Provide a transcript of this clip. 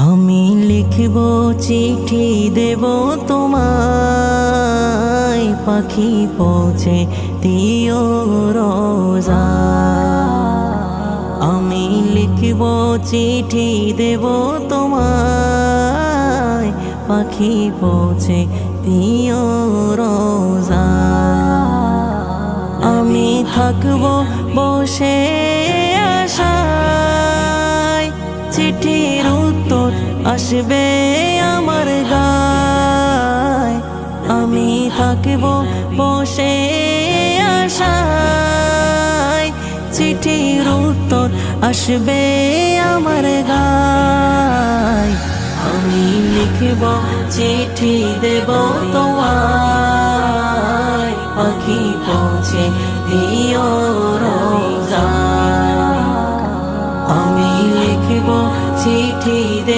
আমি লিখব চিঠি দেব তোমায়, পাখি পৌঁছে দিও রোজা। আমি লিখব চিঠি দেব তোমায়, পাখি পৌঁছে দিও রোজা। আমি থাকব বসে আশায়, চিঠির উত্তর আসবে আমার গায়। আমি থাকব বসে আশায়, চিঠির উত্তর আসবে আমার গায়। আমি লিখব চিঠি দেব তোমায়, পাখি পৌঁছে দিও রোজা। আমি লিখব চিঠি